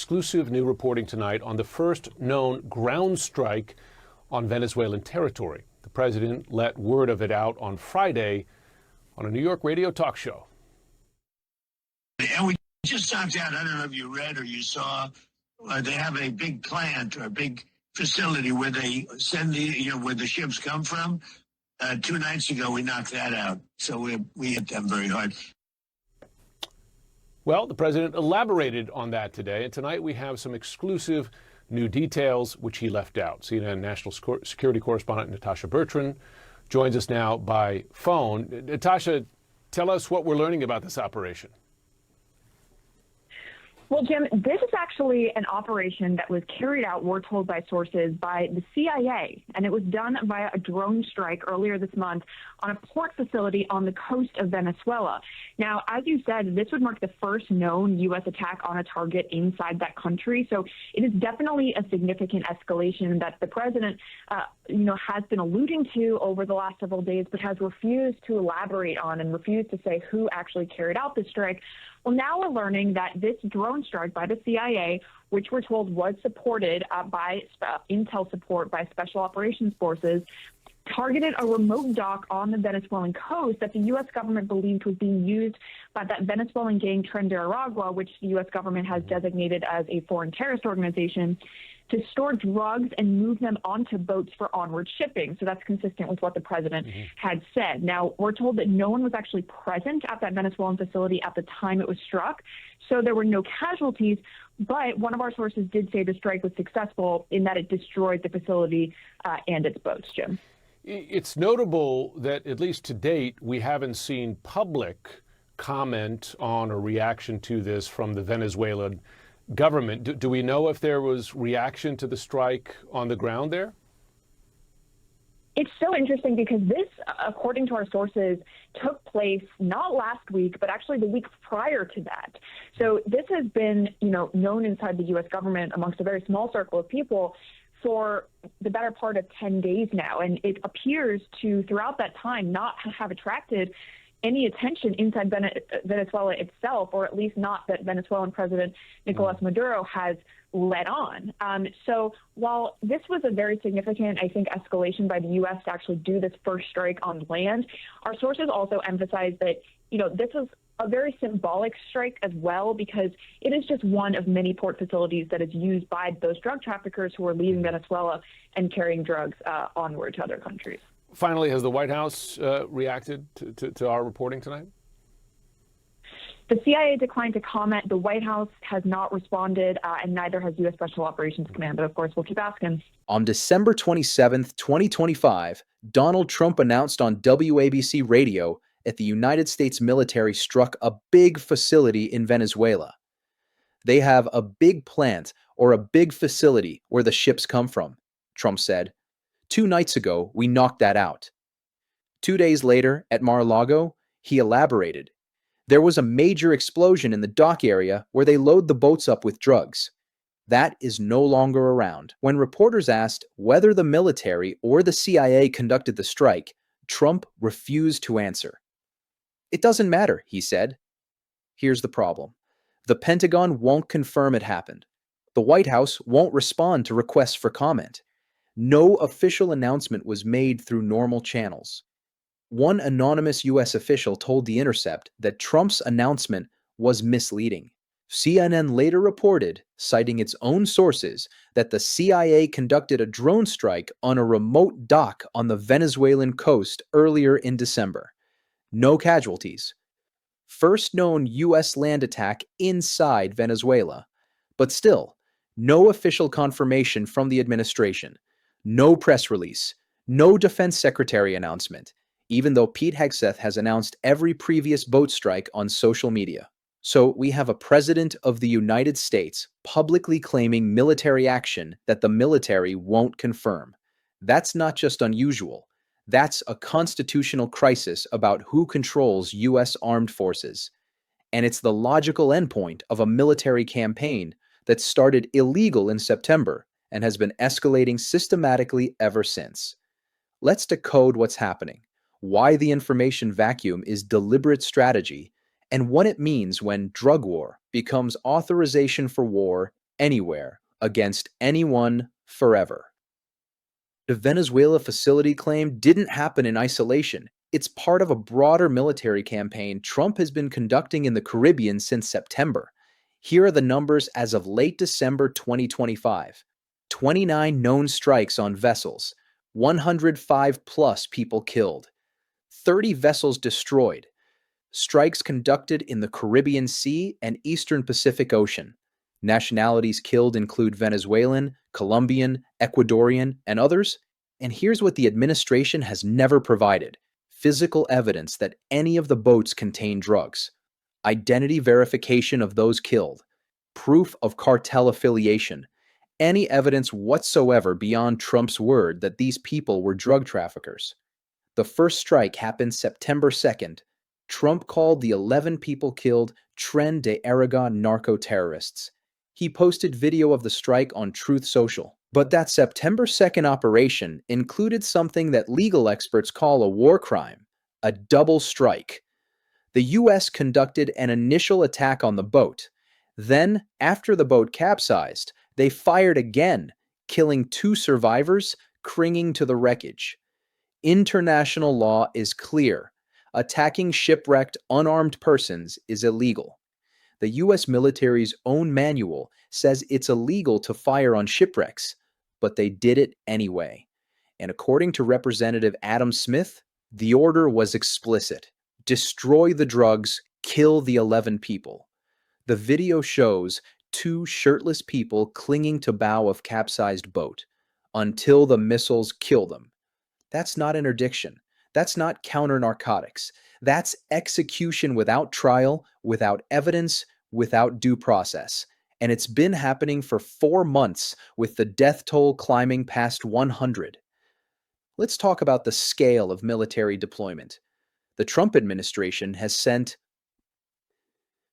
exclusive new reporting tonight on the first known ground strike on Venezuelan territory. The president let word of it out on Friday on a New York radio talk show. And we just found out, I don't know if you read or you saw, they have a big plant or a big facility where they send where the ships come from. 2 nights ago, we knocked that out. So we hit them very hard. Well, the president elaborated on that today, and tonight we have some exclusive new details which he left out. CNN national security correspondent Natasha Bertrand joins us now by phone. Natasha, tell us what we're learning about this operation. Well, Jim, this is actually an operation that was carried out, we're told by sources, by the CIA, and it was done via a drone strike earlier this month on a port facility on the coast of Venezuela. Now, as you said, this would mark the first known U.S. attack on a target inside that country, so it is definitely a significant escalation that the president, has been alluding to over the last several days, but has refused to elaborate on and refused to say who actually carried out the strike. Well, now we're learning that this drone strike by the CIA, which we're told was supported by intel support by special operations forces, targeted a remote dock on the Venezuelan coast that the U.S. government believed was being used by that Venezuelan gang Tren de Aragua, which the U.S. government has designated as a foreign terrorist organization, to store drugs and move them onto boats for onward shipping. So that's consistent with what the president had said. Now, we're told that no one was actually present at that Venezuelan facility at the time it was struck, so there were no casualties. But one of our sources did say the strike was successful in that it destroyed the facility and its boats, Jim. It's notable that, at least to date, we haven't seen public comment on or reaction to this from the Venezuelan government. Do we know if there was reaction to the strike on the ground there? It's so interesting because this, according to our sources, took place not last week, but actually the week prior to that. So this has been, known inside the U.S. government amongst a very small circle of people for the better part of 10 days now. And it appears to, throughout that time, not have attracted any attention inside Venezuela itself, or at least not that Venezuelan President Nicolas Maduro has led on. So while this was a very significant, I think, escalation by the U.S. to actually do this first strike on land, our sources also emphasize that, this was a very symbolic strike as well, because it is just one of many port facilities that is used by those drug traffickers who are leaving Venezuela and carrying drugs onward to other countries. Finally, has the White House reacted to our reporting tonight? The CIA declined to comment. The White House has not responded, and neither has U.S. Special Operations Command. But of course, we'll keep asking. On December 27th, 2025, Donald Trump announced on WABC radio that the United States military struck a big facility in Venezuela. They have a big plant or a big facility where the ships come from, Trump said. 2 nights ago, we knocked that out. 2 days later, at Mar-a-Lago, he elaborated. There was a major explosion in the dock area where they load the boats up with drugs. That is no longer around. When reporters asked whether the military or the CIA conducted the strike, Trump refused to answer. It doesn't matter, he said. Here's the problem. The Pentagon won't confirm it happened. The White House won't respond to requests for comment. No official announcement was made through normal channels. One anonymous U.S. official told The Intercept that Trump's announcement was misleading. CNN later reported, citing its own sources, that the CIA conducted a drone strike on a remote dock on the Venezuelan coast earlier in December. No casualties. First known U.S. land attack inside Venezuela. But still, no official confirmation from the administration. No press release, no defense secretary announcement, even though Pete Hegseth has announced every previous boat strike on social media. So we have a president of the United States publicly claiming military action that the military won't confirm. That's not just unusual. That's a constitutional crisis about who controls U.S. armed forces. And it's the logical endpoint of a military campaign that started illegal in September and has been escalating systematically ever since. Let's decode what's happening, why the information vacuum is deliberate strategy, and what it means when drug war becomes authorization for war anywhere, against anyone, forever. The Venezuela facility claim didn't happen in isolation. It's part of a broader military campaign Trump has been conducting in the Caribbean since September. Here are the numbers as of late December 2025. 29 known strikes on vessels, 105 plus people killed, 30 vessels destroyed, strikes conducted in the Caribbean Sea and Eastern Pacific Ocean. Nationalities killed include Venezuelan, Colombian, Ecuadorian, and others. And here's what the administration has never provided: physical evidence that any of the boats contain drugs, identity verification of those killed, proof of cartel affiliation, any evidence whatsoever beyond Trump's word that these people were drug traffickers. The first strike happened September 2nd. Trump called the 11 people killed Tren de Aragon narco-terrorists. He posted video of the strike on Truth Social. But that September 2nd operation included something that legal experts call a war crime, a double strike. The U.S. conducted an initial attack on the boat. Then, after the boat capsized, they fired again, killing 2 survivors, clinging to the wreckage. International law is clear. Attacking shipwrecked, unarmed persons is illegal. The U.S. military's own manual says it's illegal to fire on shipwrecks, but they did it anyway. And according to Representative Adam Smith, the order was explicit: destroy the drugs, kill the 11 people. The video shows 2 shirtless people clinging to bow of capsized boat until the missiles kill them. That's not interdiction. That's not counter-narcotics. That's execution without trial, without evidence, without due process. And it's been happening for 4 months, with the death toll climbing past 100. Let's talk about the scale of military deployment. The Trump administration has sent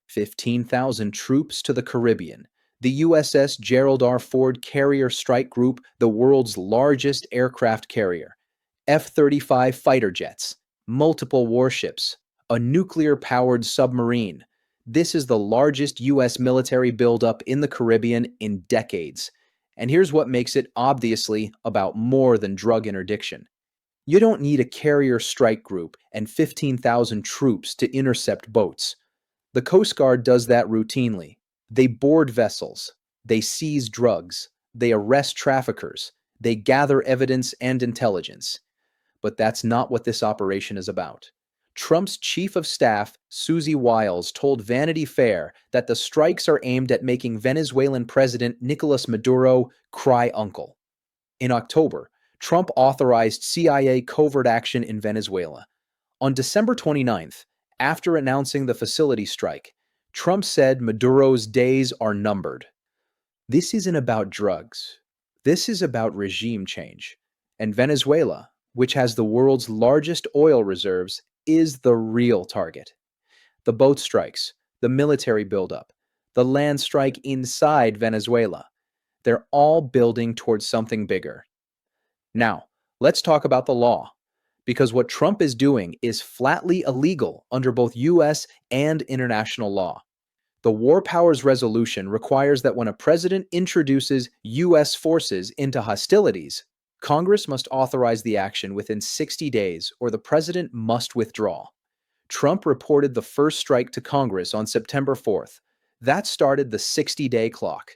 15,000 troops to the Caribbean. The USS Gerald R. Ford Carrier Strike Group, the world's largest aircraft carrier. F-35 fighter jets, multiple warships, a nuclear-powered submarine. This is the largest U.S. military buildup in the Caribbean in decades. And here's what makes it obviously about more than drug interdiction. You don't need a carrier strike group and 15,000 troops to intercept boats. The Coast Guard does that routinely. They board vessels, they seize drugs, they arrest traffickers, they gather evidence and intelligence. But that's not what this operation is about. Trump's chief of staff, Susie Wiles, told Vanity Fair that the strikes are aimed at making Venezuelan President Nicolas Maduro cry uncle. In October, Trump authorized CIA covert action in Venezuela. On December 29th, after announcing the facility strike, Trump said Maduro's days are numbered. This isn't about drugs. This is about regime change. And Venezuela, which has the world's largest oil reserves, is the real target. The boat strikes, the military buildup, the land strike inside Venezuela, they're all building towards something bigger. Now, let's talk about the law, because what Trump is doing is flatly illegal under both U.S. and international law. The War Powers Resolution requires that when a president introduces U.S. forces into hostilities, Congress must authorize the action within 60 days or the president must withdraw. Trump reported the first strike to Congress on September 4th. That started the 60-day clock.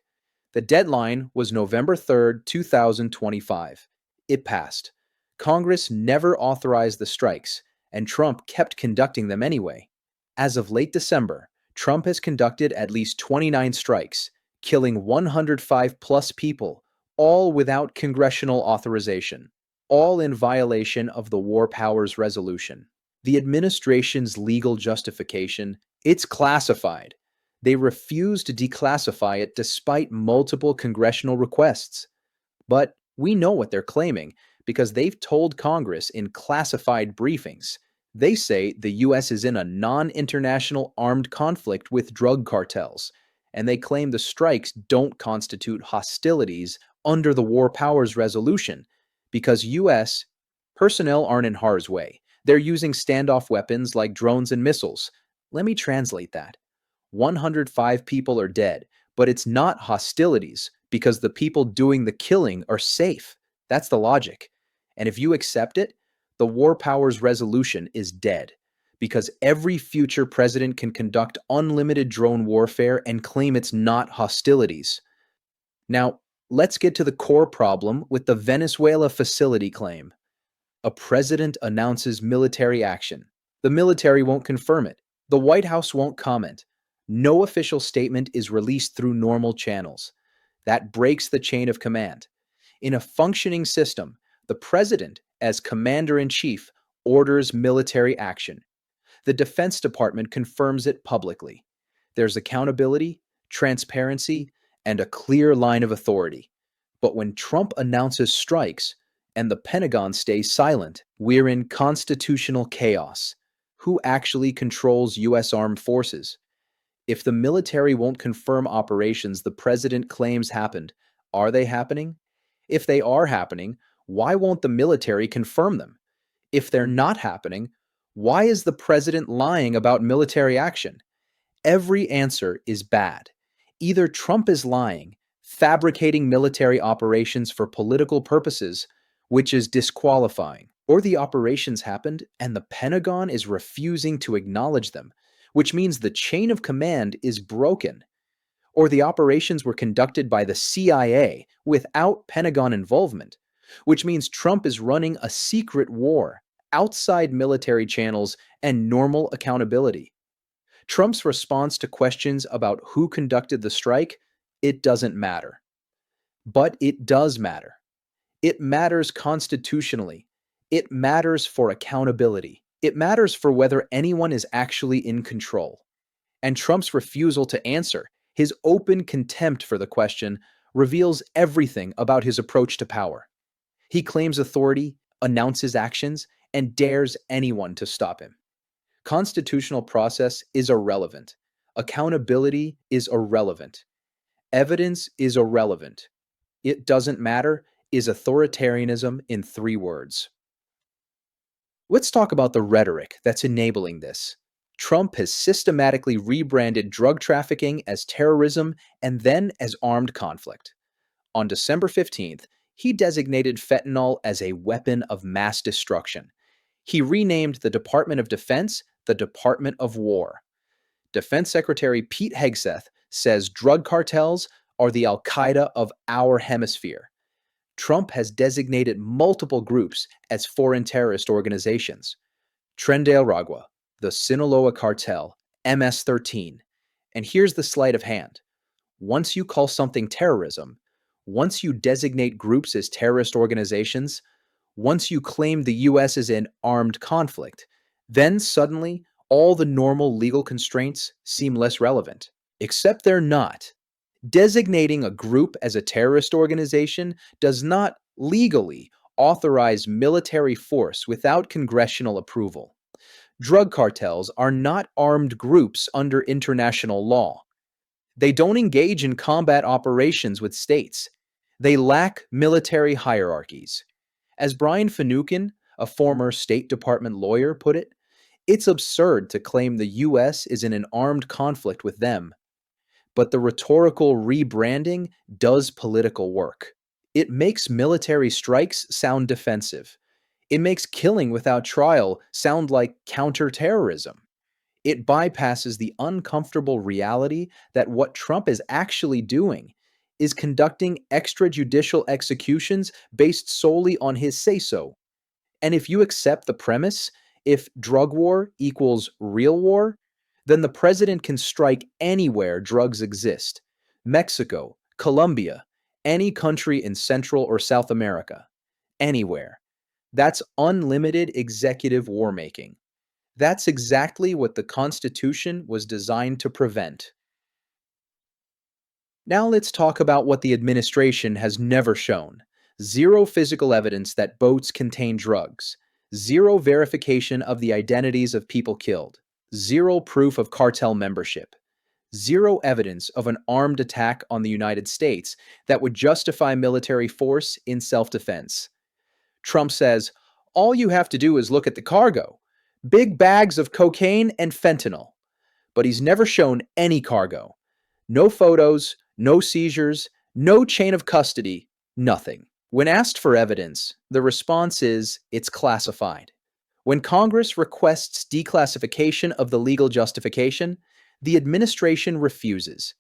The deadline was November 3rd, 2025. It passed. Congress never authorized the strikes, and Trump kept conducting them anyway. As of late December, Trump has conducted at least 29 strikes, killing 105 plus people, all without congressional authorization, all in violation of the War Powers Resolution. The administration's legal justification, it's classified. They refuse to declassify it despite multiple congressional requests. But we know what they're claiming because they've told Congress in classified briefings. They say the U.S. is in a non-international armed conflict with drug cartels, and they claim the strikes don't constitute hostilities under the War Powers Resolution because U.S. personnel aren't in harm's way. They're using standoff weapons like drones and missiles. Let me translate that. 105 people are dead, but it's not hostilities because the people doing the killing are safe. That's the logic. And if you accept it, the war powers resolution is dead because every future president can conduct unlimited drone warfare and claim it's not hostilities. Now, let's get to the core problem with the Venezuela facility claim. A president announces military action. The military won't confirm it. The White House won't comment. No official statement is released through normal channels. That breaks the chain of command. In a functioning system, the president, as commander-in-chief, orders military action. The Defense Department confirms it publicly. There's accountability, transparency, and a clear line of authority. But when Trump announces strikes and the Pentagon stays silent, we're in constitutional chaos. Who actually controls U.S. armed forces? If the military won't confirm operations the president claims happened, are they happening? If they are happening, why won't the military confirm them? If they're not happening, why is the president lying about military action? Every answer is bad. Either Trump is lying, fabricating military operations for political purposes, which is disqualifying, or the operations happened and the Pentagon is refusing to acknowledge them, which means the chain of command is broken. Or the operations were conducted by the CIA without Pentagon involvement, which means Trump is running a secret war outside military channels and normal accountability. Trump's response to questions about who conducted the strike, it doesn't matter. But it does matter. It matters constitutionally. It matters for accountability. It matters for whether anyone is actually in control. And Trump's refusal to answer, his open contempt for the question, reveals everything about his approach to power. He claims authority, announces actions, and dares anyone to stop him. Constitutional process is irrelevant. Accountability is irrelevant. Evidence is irrelevant. It doesn't matter is authoritarianism in 3 words. Let's talk about the rhetoric that's enabling this. Trump has systematically rebranded drug trafficking as terrorism and then as armed conflict. On December 15th, he designated fentanyl as a weapon of mass destruction. He renamed the Department of Defense the Department of War. Defense Secretary Pete Hegseth says drug cartels are the Al-Qaeda of our hemisphere. Trump has designated multiple groups as foreign terrorist organizations. Tren de Aragua, the Sinaloa Cartel, MS-13. And here's the sleight of hand. Once you call something terrorism, once you designate groups as terrorist organizations, once you claim the U.S. is in armed conflict, then suddenly all the normal legal constraints seem less relevant. Except they're not. Designating a group as a terrorist organization does not legally authorize military force without congressional approval. Drug cartels are not armed groups under international law. They don't engage in combat operations with states. They lack military hierarchies. As Brian Finucane, a former State Department lawyer, put it, it's absurd to claim the U.S. is in an armed conflict with them. But the rhetorical rebranding does political work. It makes military strikes sound defensive. It makes killing without trial sound like counterterrorism. It bypasses the uncomfortable reality that what Trump is actually doing is conducting extrajudicial executions based solely on his say-so. And if you accept the premise, if drug war equals real war, then the president can strike anywhere drugs exist. Mexico, Colombia, any country in Central or South America. Anywhere. That's unlimited executive war-making. That's exactly what the Constitution was designed to prevent. Now let's talk about what the administration has never shown. Zero physical evidence that boats contain drugs. Zero verification of the identities of people killed. Zero proof of cartel membership. Zero evidence of an armed attack on the United States that would justify military force in self-defense. Trump says, all you have to do is look at the cargo. Big bags of cocaine and fentanyl. But he's never shown any cargo. No photos, No seizures, no chain of custody, nothing. When asked for evidence, the response is it's classified. When Congress requests declassification of the legal justification, the administration refuses.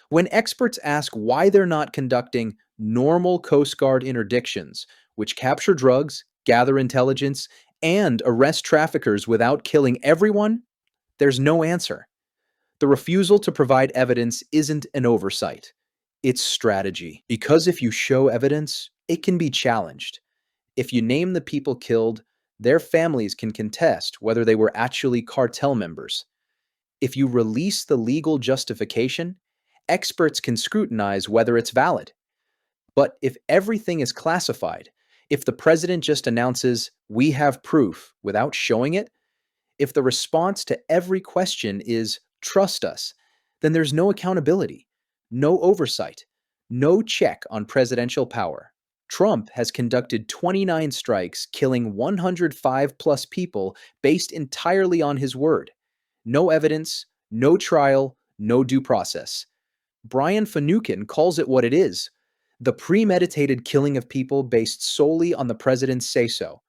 When experts ask why they're not conducting normal Coast Guard interdictions, which capture drugs, gather intelligence, and arrest traffickers without killing everyone, there's no answer. The refusal to provide evidence isn't an oversight. It's strategy. Because if you show evidence, it can be challenged. If you name the people killed, their families can contest whether they were actually cartel members. If you release the legal justification, experts can scrutinize whether it's valid. But if everything is classified, if the president just announces, "We have proof," without showing it, if the response to every question is, "Trust us," then there's no accountability, no oversight, no check on presidential power. Trump has conducted 29 strikes, killing 105 plus people based entirely on his word. No evidence, no trial, no due process. Brian Finucane calls it what it is: the premeditated killing of people based solely on the president's say-so.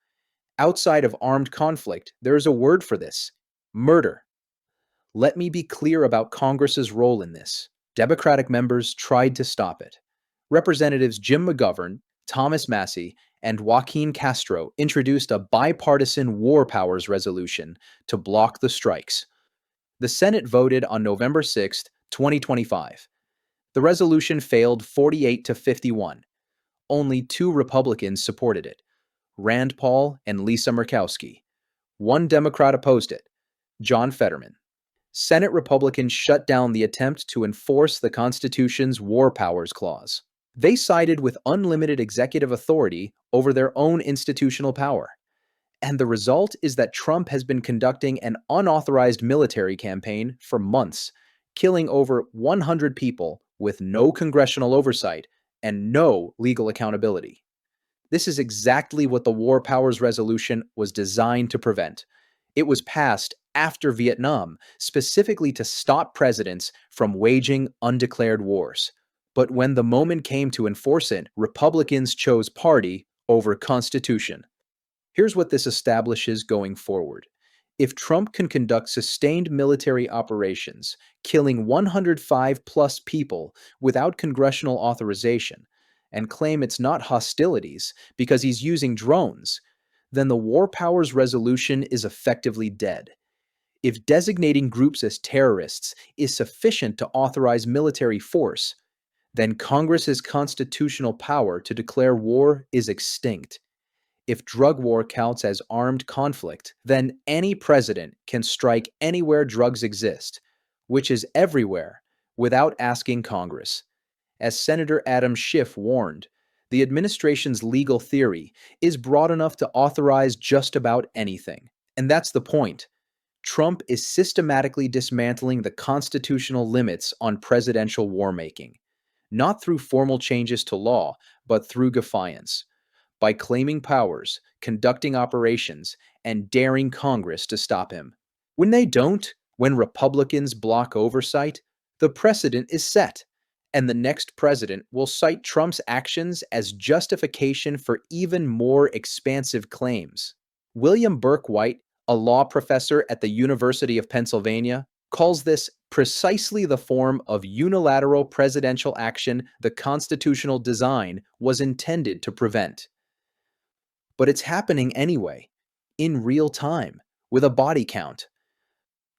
Outside of armed conflict, there is a word for this: murder. Let me be clear about Congress's role in this. Democratic members tried to stop it. Representatives Jim McGovern, Thomas Massey, and Joaquin Castro introduced a bipartisan war powers resolution to block the strikes. The Senate voted on November 6, 2025. The resolution failed 48 to 51. Only 2 Republicans supported it: Rand Paul and Lisa Murkowski. 1 Democrat opposed it: John Fetterman. Senate Republicans shut down the attempt to enforce the Constitution's War Powers Clause. They sided with unlimited executive authority over their own institutional power. And the result is that Trump has been conducting an unauthorized military campaign for months, killing over 100 people with no congressional oversight and no legal accountability. This is exactly what the War Powers Resolution was designed to prevent. It was passed after Vietnam, specifically to stop presidents from waging undeclared wars. But when the moment came to enforce it, Republicans chose party over Constitution. Here's what this establishes going forward. If Trump can conduct sustained military operations, killing 105 plus people without congressional authorization, and claim it's not hostilities because he's using drones, then the War Powers Resolution is effectively dead. If designating groups as terrorists is sufficient to authorize military force, then Congress's constitutional power to declare war is extinct. If drug war counts as armed conflict, then any president can strike anywhere drugs exist, which is everywhere, without asking Congress. As Senator Adam Schiff warned, the administration's legal theory is broad enough to authorize just about anything. And that's the point. Trump is systematically dismantling the constitutional limits on presidential war-making, not through formal changes to law, but through defiance, by claiming powers, conducting operations, and daring Congress to stop him. When they don't, when Republicans block oversight, the precedent is set, and the next president will cite Trump's actions as justification for even more expansive claims. William Burke White, a law professor at the University of Pennsylvania, calls this precisely the form of unilateral presidential action the constitutional design was intended to prevent. But it's happening anyway, in real time, with a body count.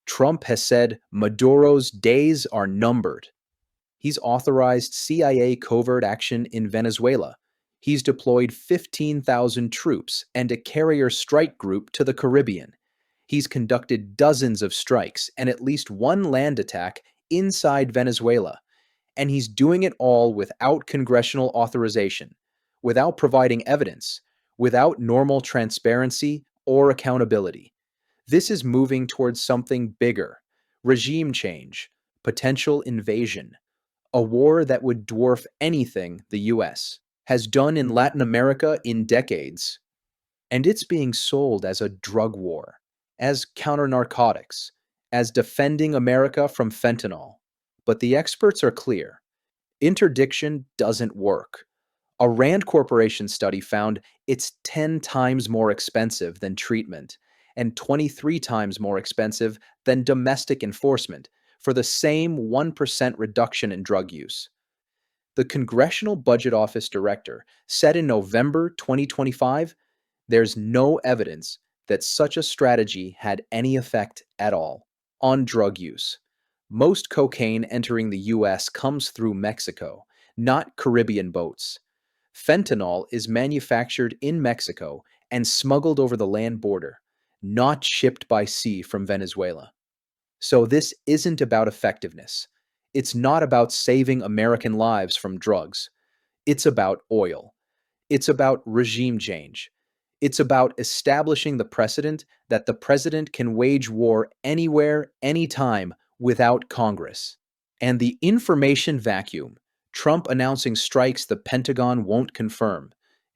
Trump has said Maduro's days are numbered. He's authorized CIA covert action in Venezuela. He's deployed 15,000 troops and a carrier strike group to the Caribbean. He's conducted dozens of strikes and at least 1 land attack inside Venezuela. And he's doing it all without congressional authorization, without providing evidence, without normal transparency or accountability. This is moving towards something bigger: regime change, potential invasion, a war that would dwarf anything the US has done in Latin America in decades. And it's being sold as a drug war, as counter-narcotics, as defending America from fentanyl. But the experts are clear. Interdiction doesn't work. A Rand Corporation study found it's 10 times more expensive than treatment and 23 times more expensive than domestic enforcement for the same 1% reduction in drug use. The Congressional Budget Office director said in November 2025, there's no evidence that such a strategy had any effect at all on drug use. Most cocaine entering the US comes through Mexico, not Caribbean boats. Fentanyl is manufactured in Mexico and smuggled over the land border, not shipped by sea from Venezuela. So this isn't about effectiveness. It's not about saving American lives from drugs. It's about oil. It's about regime change. It's about establishing the precedent that the president can wage war anywhere, anytime, without Congress. And the information vacuum, Trump announcing strikes the Pentagon won't confirm,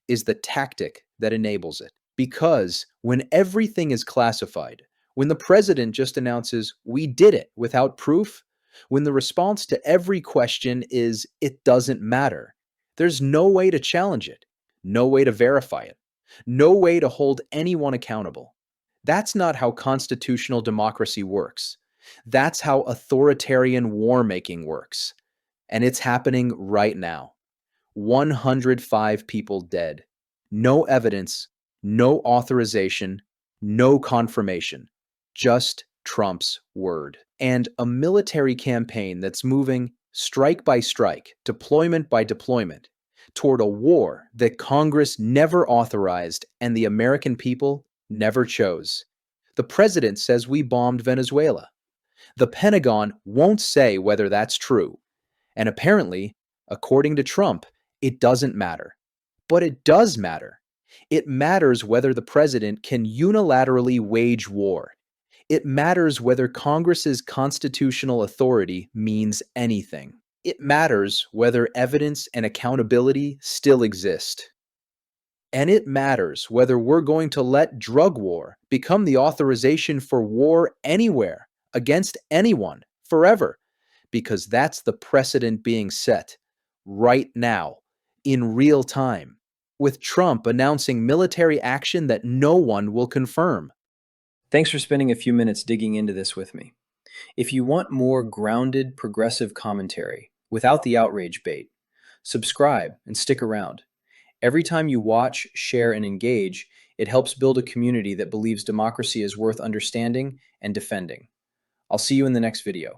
is the tactic that enables it. Because when everything is classified, when the president just announces, we did it without proof, when the response to every question is, it doesn't matter, there's no way to challenge it, no way to verify it, no way to hold anyone accountable. That's not how constitutional democracy works. That's how authoritarian war-making works. And it's happening right now. 105 people dead. No evidence, no authorization, no confirmation. Just Trump's word. And a military campaign that's moving strike by strike, deployment by deployment, toward a war that Congress never authorized and the American people never chose. The president says we bombed Venezuela. The Pentagon won't say whether that's true. And apparently, according to Trump, it doesn't matter. But it does matter. It matters whether the president can unilaterally wage war. It matters whether Congress's constitutional authority means anything. It matters whether evidence and accountability still exist. And it matters whether we're going to let drug war become the authorization for war anywhere, against anyone, forever, because that's the precedent being set right now, in real time, with Trump announcing military action that no one will confirm. Thanks for spending a few minutes digging into this with me. If you want more grounded, progressive commentary without the outrage bait, subscribe and stick around. Every time you watch, share, and engage, it helps build a community that believes democracy is worth understanding and defending. I'll see you in the next video.